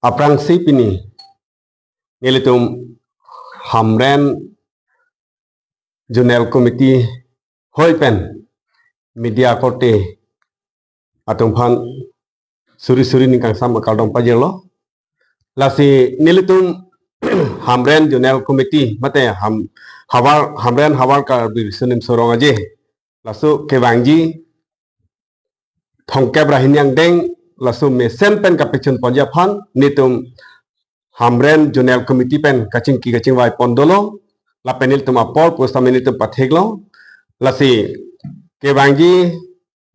aprangsi pini nilitum hamren Jurnal Committee hoipen media kote atung phan suri ningkang sam kaldong pajelo lasi nilitum hamren Jurnal Committee mate hamren hawar ka birsunim sorong aje lasu kewangji thongkep rahinyang deng lasu mesen pen kapechun ponja phan nitum hamren Jurnal Committee pen kaching vai pondolo la penil tum apol posta menitum patheglo lasi kewangji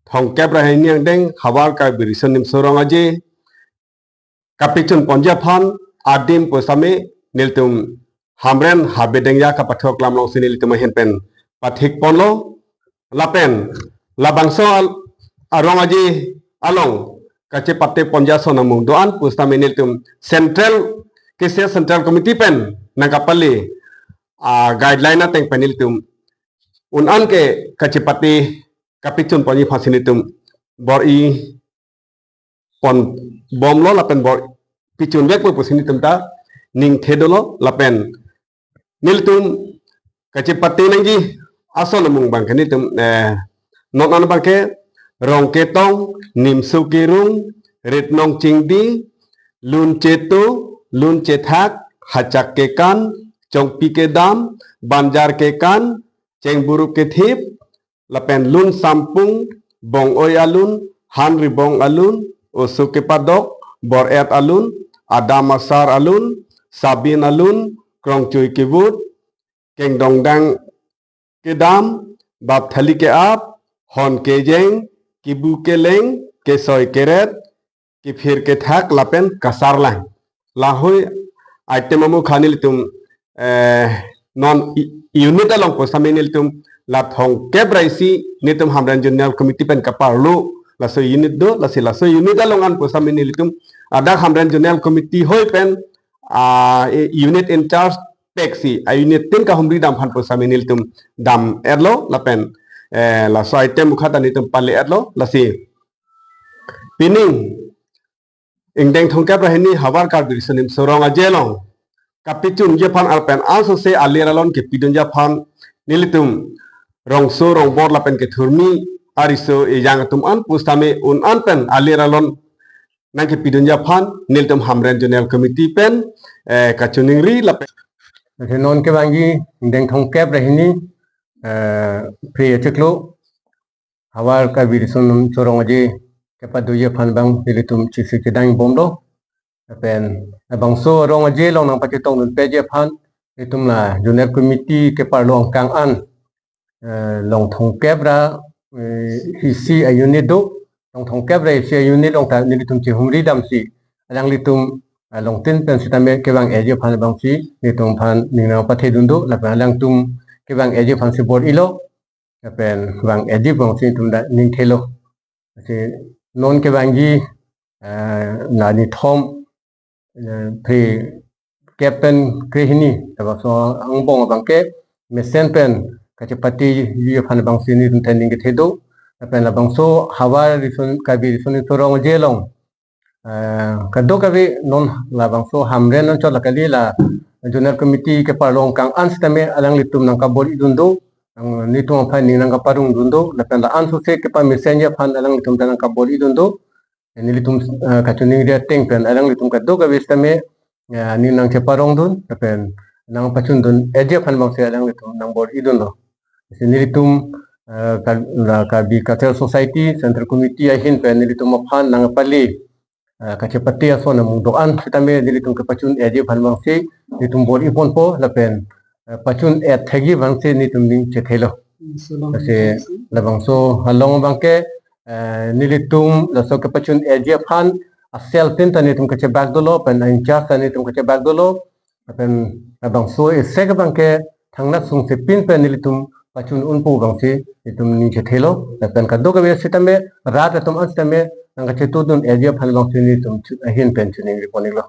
thongkep rahinyang deng hawar ka birsunim sorong aje kapechun ponja phan adim posame niltum hamren habedeng ya kapathok lamlong sinil tum henpen pathik ponlo lapen labangso arong aji along kache patte ponja sonamung doan pusta menil tum central committee pen nangkapali guideline ateng penil tum unan ke kache patte kapichun ponji fasinitum bor i pon bomlo lapen bor pichun bek pu pusinitum ta ning thedolo lapen niltum kache patte nangji asonamung bang kanitum non bangke rong ketong nim sukirung ritnong cingdi lun cetu lun cethak hacak kekan congpi kedam banjar kekan ceng buruk kethip lapen lun sampung bong oy alun han ribong alun usuke padok bor et alun adam asar alun sabin alun krong cuy kibut keng dongdang kedam bab thali ke ap hon ke jeng kibu ke leng ke soy keret ki phir ke thak lapen kasar lang lahoy item amu khanil tum non unit along posaminil tum la thong kebraisi nitum hamran Jurnal Committee pen kaparlu laso unit do laso unit along an posaminil tum ada hamran Jurnal Committee hoy pen unit in charge taxi unit tin ka humri dam phan posaminil tum dam erlo lapen la so item khata ni tum pale atlo lasi pining ingdeng thongkap rahini hawar kar birsunim sorong ajelong kapichun je phan alpen aso se aliralon ke pidun ja phan nilitum rongso rong bor lapen ke thurmi ariso e yang tum an pustame un an pen aliralon nang ke pidun ja phan nilitum hamren Jurnal Committee pen kachuning ri lapen non ke bangi ingdeng thongkap rahini pre cheklo hawar ka birsunum sorong aje kepa duye phan bang nilitum chisi kedang bomdo pen bangso rong aje long nang patitong nun peje phan nitum la Jurnal Committee kepa long kang an long thongkep ra hisi a unit do long thongkep ra hisi a unit long ta nilitum chi humri dam si alang litum long tin pen sitame ke bang aje phan bang si nitum phan ningna pathe dundo la alang tum ke bang aje phan si bor ilo pen bang aje bang si tum da ning thelo si non ke bangi na ni thom pre captain krihini ta so ang bong bang ke mesen pen kachapati yu phan bang si ni tum tending ke thedo pen la bang so hawa rison kabi rison torong jelong kado kabi non la bang so hamren non chol kali la Jurnal Committee ke parlong kang an stame alang litum nang kabol idundo ni tum phan ni nang parung dundo la pen la an so se ke pa messenger phan alang litum nang kabol idundo ni litum kachuning dia teng pen alang litum kado kabi stame ni nang che parong dun la pen nang pachun dun eje phan bang se alang litum nang bol idundo ni litum kabi cultural society central committee ahin pen ni litum phan nang pali kachapati aso na mung doan kitame dilitum ke pachun eje phan bang se nitum bol ipon po lapen pachun et thegi bang se nitum ning chethelo se labang so halong bang ke nilitum la so ke pachun eje phan asel tin ta nitum ke bag dolo pen in charge ta nitum ke bag dolo pen labang so se ke bang ke thangna sung se pin pen nilitum pachun unpo bang se nitum ning chethelo lapen kado ke sitame rat atum astame nang chetu dun eje phan long sini tum hin pen chuning riponilo